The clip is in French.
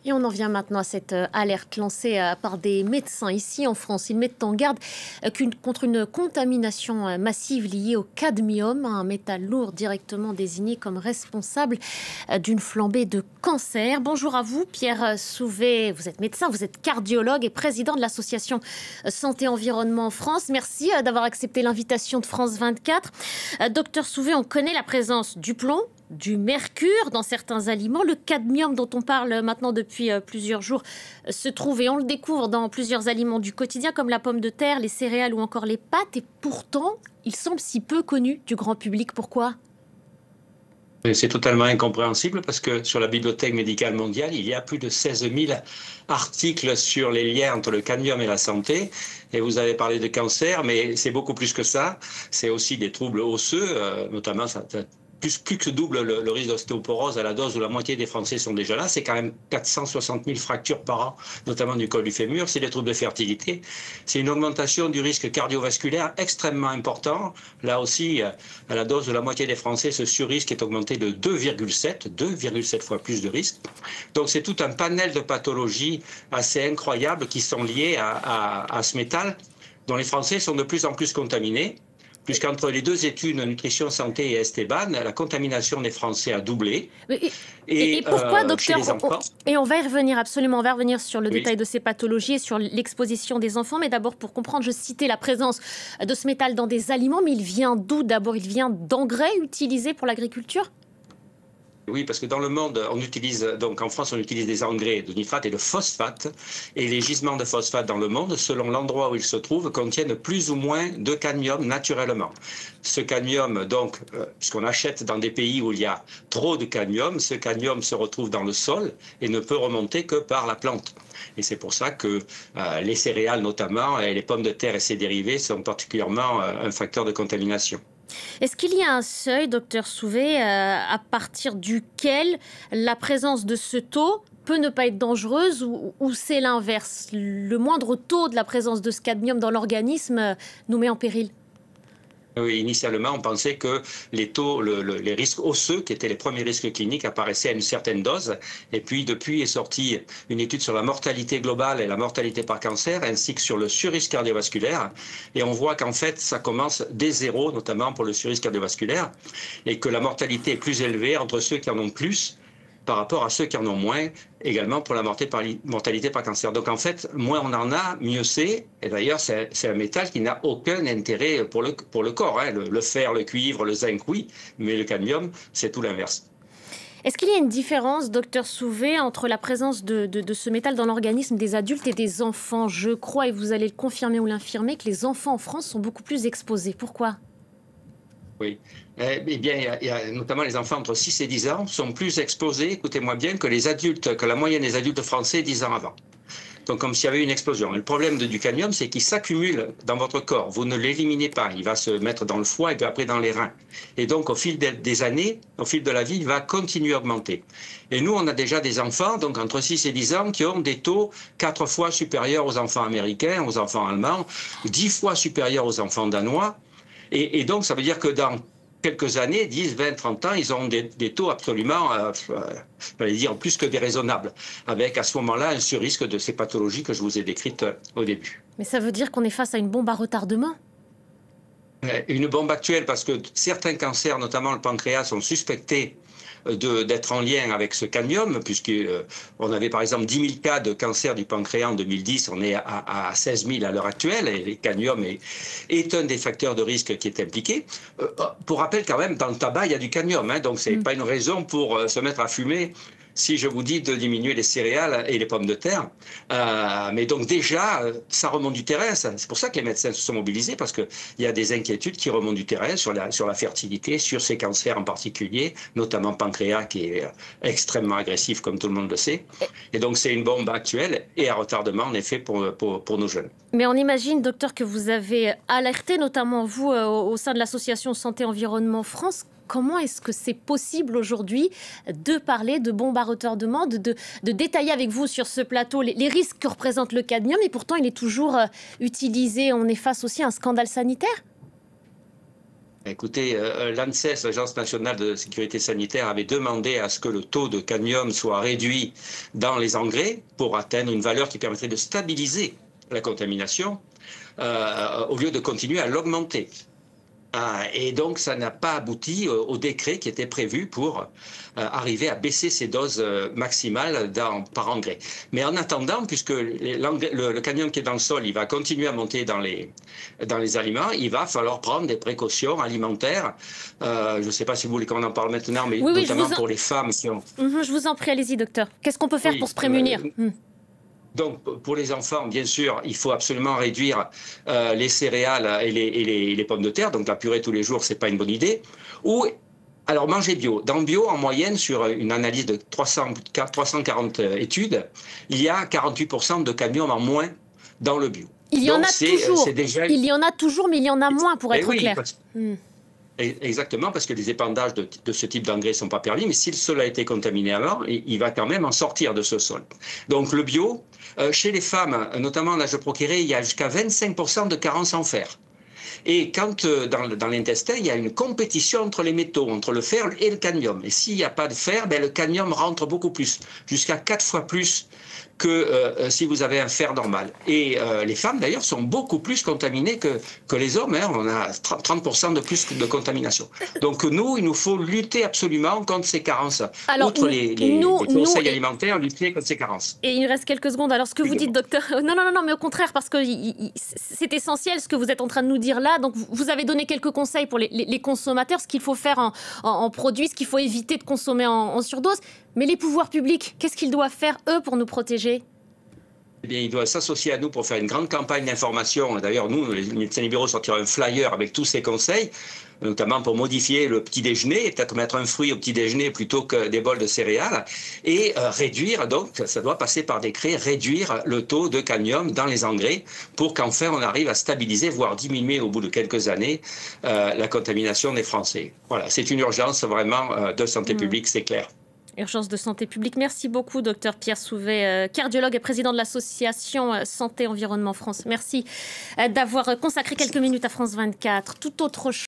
Et on en vient maintenant à cette alerte lancée par des médecins ici en France. Ils mettent en garde contre une contamination massive liée au cadmium, un métal lourd directement désigné comme responsable d'une flambée de cancer. Bonjour à vous, Pierre Souvet. Vous êtes médecin, vous êtes cardiologue et président de l'association Santé Environnement France. Merci d'avoir accepté l'invitation de France 24. Docteur Souvet, on connaît la présence du plomb, du mercure dans certains aliments. Le cadmium dont on parle maintenant depuis plusieurs jours se trouve, et on le découvre, dans plusieurs aliments du quotidien comme la pomme de terre, les céréales ou encore les pâtes. Et pourtant, il semble si peu connu du grand public. Pourquoi ? C'est totalement incompréhensible parce que sur la Bibliothèque médicale mondiale, il y a plus de 16 000 articles sur les liens entre le cadmium et la santé. Et vous avez parlé de cancer, mais c'est beaucoup plus que ça. C'est aussi des troubles osseux, notamment ça plus que double le risque d'ostéoporose à la dose où la moitié des Français sont déjà là. C'est quand même 460 000 fractures par an, notamment du col du fémur. C'est des troubles de fertilité. C'est une augmentation du risque cardiovasculaire extrêmement important. Là aussi, à la dose où la moitié des Français, ce surrisque est augmenté de 2,7 fois plus de risque. Donc c'est tout un panel de pathologies assez incroyables qui sont liées à ce métal dont les Français sont de plus en plus contaminés. Puisqu'entre les deux études, Nutrition Santé et Esteban, la contamination des Français a doublé. Et pourquoi, docteur, et on va y revenir absolument, on va revenir sur le détail de ces pathologies et sur l'exposition des enfants. Mais d'abord, pour comprendre, je citais la présence de ce métal dans des aliments, mais il vient d'où d'abord? Il vient d'engrais utilisés pour l'agriculture? Oui, parce que dans le monde, on utilise, donc en France, on utilise des engrais de nitrate et de phosphate. Et les gisements de phosphate dans le monde, selon l'endroit où ils se trouvent, contiennent plus ou moins de cadmium naturellement. Ce cadmium, donc, puisqu'on achète dans des pays où il y a trop de cadmium, ce cadmium se retrouve dans le sol et ne peut remonter que par la plante. Et c'est pour ça que les céréales notamment, et les pommes de terre et ses dérivés sont particulièrement un facteur de contamination. Est-ce qu'il y a un seuil, docteur Souvet, à partir duquel la présence de ce taux peut ne pas être dangereuse ou c'est l'inverse? Le moindre taux de la présence de ce cadmium dans l'organisme nous met en péril? Oui, initialement, on pensait que les taux, les risques osseux, qui étaient les premiers risques cliniques, apparaissaient à une certaine dose. Et puis, depuis est sortie une étude sur la mortalité globale et la mortalité par cancer, ainsi que sur le surrisque cardiovasculaire. Et on voit qu'en fait, ça commence dès zéro, notamment pour le surrisque cardiovasculaire, et que la mortalité est plus élevée entre ceux qui en ont plus par rapport à ceux qui en ont moins, également pour la mortalité par cancer. Donc en fait, moins on en a, mieux c'est. Et d'ailleurs, c'est un métal qui n'a aucun intérêt pour le corps. Hein. Le fer, le cuivre, le zinc, oui, mais le cadmium, c'est tout l'inverse. Est-ce qu'il y a une différence, docteur Souvet, entre la présence de ce métal dans l'organisme des adultes et des enfants? Je crois, et vous allez le confirmer ou l'infirmer, que les enfants en France sont beaucoup plus exposés. Pourquoi ? Oui. Eh bien, il y a notamment les enfants entre 6 et 10 ans sont plus exposés, écoutez-moi bien, que les adultes, que la moyenne des adultes français 10 ans avant. Donc, comme s'il y avait une explosion. Et le problème du cadmium, c'est qu'il s'accumule dans votre corps. Vous ne l'éliminez pas. Il va se mettre dans le foie et puis après dans les reins. Et donc, au fil des années, au fil de la vie, il va continuer à augmenter. Et nous, on a déjà des enfants, donc entre 6 et 10 ans, qui ont des taux 4 fois supérieurs aux enfants américains, aux enfants allemands, 10 fois supérieurs aux enfants danois. Et donc, ça veut dire que dans quelques années, 10, 20, 30 ans, ils auront des taux absolument, j'allais dire, plus que déraisonnables, avec à ce moment-là un surrisque de ces pathologies que je vous ai décrites au début. Mais ça veut dire qu'on est face à une bombe à retardement? Une bombe actuelle, parce que certains cancers, notamment le pancréas, sont suspectés d'être en lien avec ce cadmium, puisqu'on avait par exemple 10 000 cas de cancer du pancréas en 2010, on est à 16 000 à l'heure actuelle, et le cadmium est un des facteurs de risque qui est impliqué. Pour rappel quand même, dans le tabac, il y a du cadmium, hein, donc c'est pas une raison pour se mettre à fumer si je vous dis de diminuer les céréales et les pommes de terre. Mais donc déjà, ça remonte du terrain. C'est pour ça que les médecins se sont mobilisés, parce qu'il y a des inquiétudes qui remontent du terrain sur la fertilité, sur ces cancers en particulier, notamment pancréas qui est extrêmement agressif, comme tout le monde le sait. Et donc c'est une bombe actuelle et à retardement, en effet, pour nos jeunes. Mais on imagine, docteur, que vous avez alerté, notamment vous, au sein de l'association Santé Environnement France. Comment est-ce que c'est possible aujourd'hui de parler de bombes à retardement, de détailler avec vous sur ce plateau les risques que représente le cadmium, et pourtant il est toujours utilisé? On est face aussi à un scandale sanitaire? Écoutez, l'ANSES, l'Agence nationale de sécurité sanitaire, avait demandé à ce que le taux de cadmium soit réduit dans les engrais pour atteindre une valeur qui permettrait de stabiliser la contamination au lieu de continuer à l'augmenter. Et donc, ça n'a pas abouti au décret qui était prévu pour arriver à baisser ces doses maximales par engrais. Mais en attendant, puisque le cadmium qui est dans le sol, il va continuer à monter dans les aliments, il va falloir prendre des précautions alimentaires. Je ne sais pas si vous voulez qu'on en parle maintenant, mais oui, notamment pour les femmes qui ont... Je vous en prie, allez-y, docteur. Qu'est-ce qu'on peut faire pour se prémunir Donc, pour les enfants, bien sûr, il faut absolument réduire les céréales et les pommes de terre. Donc, la purée tous les jours, ce n'est pas une bonne idée. Alors, manger bio. Dans bio, en moyenne, sur une analyse de 340 études, il y a 48% de cadmium en moins dans le bio. Il y en a toujours. Il y en a toujours, mais il y en a moins, pour être clair. Exactement, parce que les épandages de ce type d'engrais ne sont pas permis, mais si le sol a été contaminé avant, il va quand même en sortir de ce sol. Donc le bio, chez les femmes, notamment en l'âge de procréer, il y a jusqu'à 25% de carence en fer. Et quand dans l'intestin, il y a une compétition entre les métaux, entre le fer et le cadmium. Et s'il n'y a pas de fer, le cadmium rentre beaucoup plus, jusqu'à 4 fois plus que si vous avez un fer normal. Et les femmes, d'ailleurs, sont beaucoup plus contaminées que les hommes. Hein. On a 30% de plus de contamination. Donc nous, il nous faut lutter absolument contre ces carences. Alors, outre les conseils alimentaires, lutter contre ces carences. Et il nous reste quelques secondes. Alors, ce que vous dites, docteur... Non, mais au contraire, parce que c'est essentiel ce que vous êtes en train de nous dire là. Donc, vous avez donné quelques conseils pour les consommateurs, ce qu'il faut faire en produits, ce qu'il faut éviter de consommer en surdose. Mais les pouvoirs publics, qu'est-ce qu'ils doivent faire, eux, pour nous protéger ? Eh bien, ils doivent s'associer à nous pour faire une grande campagne d'information. D'ailleurs, nous, les médecins libéraux, sortiront un flyer avec tous ces conseils, notamment pour modifier le petit déjeuner, et peut-être mettre un fruit au petit déjeuner plutôt que des bols de céréales, et réduire, donc, ça doit passer par décret, réduire le taux de cadmium dans les engrais pour qu'enfin on arrive à stabiliser, voire diminuer au bout de quelques années la contamination des Français. Voilà, c'est une urgence vraiment de santé publique, c'est clair. Urgence de santé publique. Merci beaucoup, docteur Pierre Souvet, cardiologue et président de l'association Santé Environnement France. Merci d'avoir consacré quelques minutes à France 24. Tout autre chose.